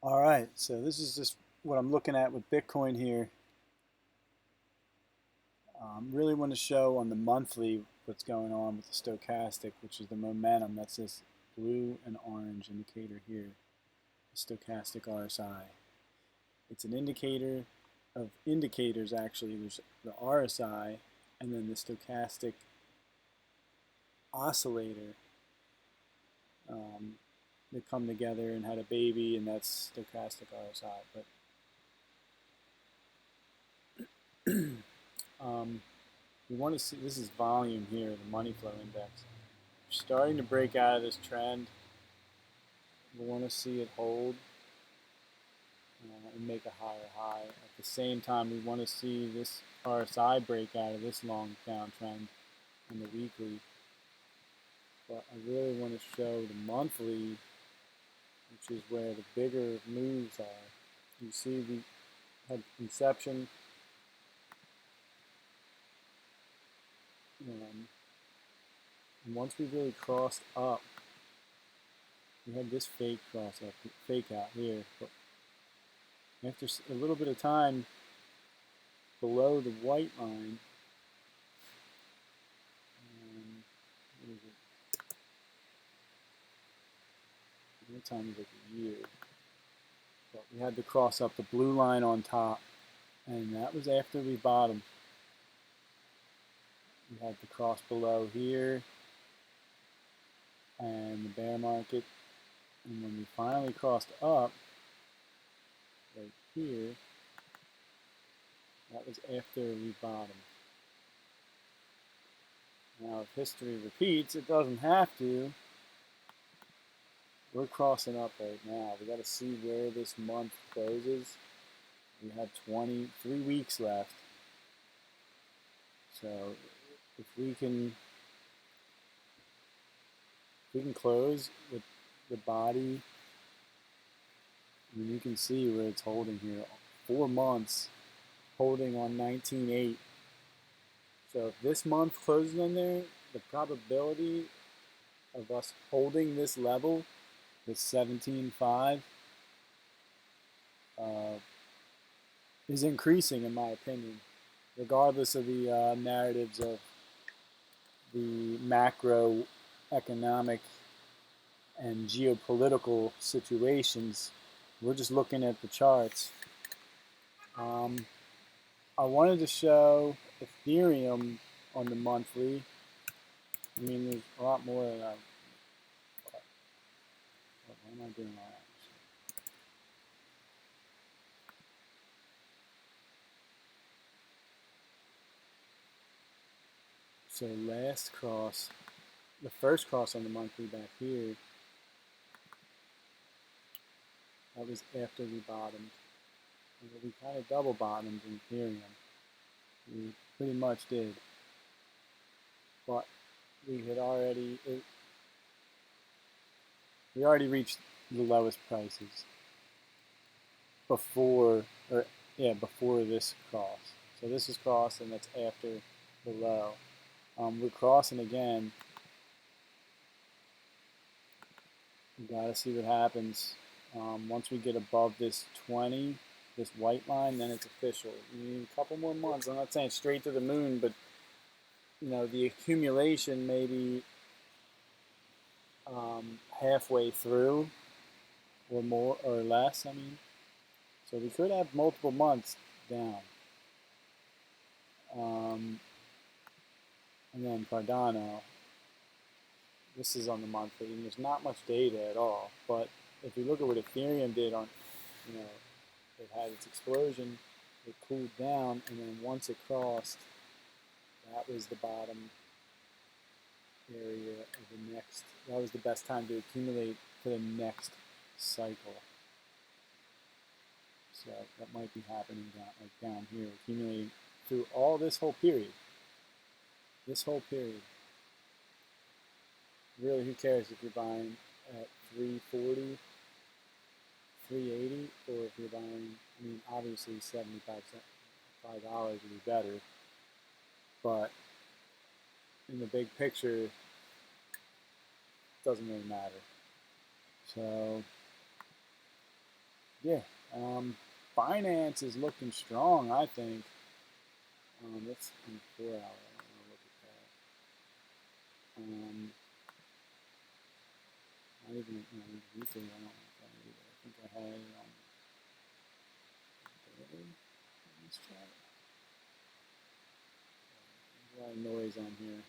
All right, so this is just what I'm looking at with Bitcoin here. Really want to show on the monthly what's going on with the stochastic, which is the momentum. That's this blue and orange indicator here, the stochastic RSI. It's an indicator of indicators, actually. There's the RSI and then the stochastic oscillator that come together and had a baby, and that's stochastic RSI. But we want to see, this is volume here, the money flow index. We're starting to break out of this trend. We want to see it hold and make a higher high. At the same time, we want to see this RSI break out of this long downtrend on the weekly. But I really want to show the monthly, which is where the bigger moves are. You see we had inception. And once we really crossed up, we had this fake cross up, fake out here. But after a little bit of time below the white line, what is it? What time is it? A year. But we had to cross up the blue line on top, and that was after we bottomed. We had to cross below here and the bear market, and when we finally crossed up right here, that was after we bottomed. Now if history repeats, it doesn't have to. We're crossing up right now. We got to see where this month closes. We have 23 weeks left. So if we can close with the body, I mean, you can see where it's holding here. 4 months holding on 19.8. So if this month closes in there, the probability of us holding this level, this 17.5, is increasing, in my opinion, regardless of the narratives of the macroeconomic and geopolitical situations. We're just looking at the charts. I wanted to show Ethereum on the monthly. I mean, there's a lot more than that. Why am I doing all that? So last cross, the first cross on the monthly back here, that was after we bottomed. And we kind of double bottomed in Ethereum. We pretty much did. But we already reached the lowest prices before this cross. So this is cross, and that's after the low. We're crossing again. We gotta see what happens. Once we get above this 20, this white line, then it's official. We need a couple more months. I'm not saying straight to the moon, but the accumulation maybe halfway through, or more or less. I mean, so we could have multiple months down. And then Cardano, this is on the monthly, and there's not much data at all. But if we look at what Ethereum did on, it had its explosion, it cooled down, and then once it crossed, that was the bottom area of the next. That was the best time to accumulate for the next cycle. So that might be happening down here, accumulating through all this whole period. This whole period. Really, who cares if you're buying at 340, 380, or if you're buying, I mean, obviously $75 would be better, but in the big picture, it doesn't really matter. So yeah, finance is looking strong, I think. Let's in 4 hour. I want to look at that. Not even weekly. I don't want that either. I think I had it on daily. Let's try it. There's a lot of noise on here.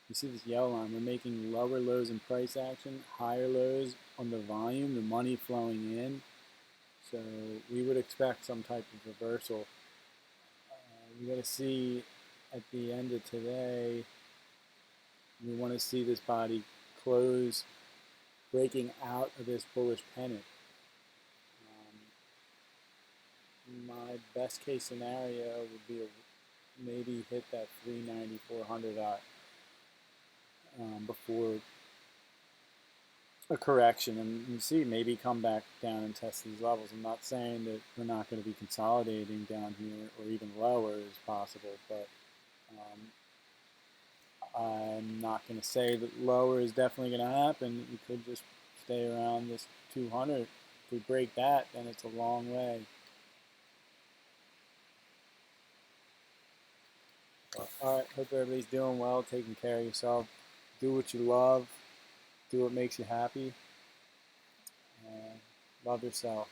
You see this yellow line, we're making lower lows in price action, higher lows on the volume, the money flowing in. So we would expect some type of reversal. We got to see at the end of today, we want to see this body close, breaking out of this bullish pennant. My best case scenario would be maybe hit that 390, 400 before a correction, and you see maybe come back down and test these levels. I'm not saying that we're not going to be consolidating down here or even lower is possible, but I'm not going to say that lower is definitely going to happen. We could just stay around this 200. If we break that, then it's a long way. All right, hope everybody's doing well, taking care of yourself. Do what you love. Do what makes you happy. Love yourself.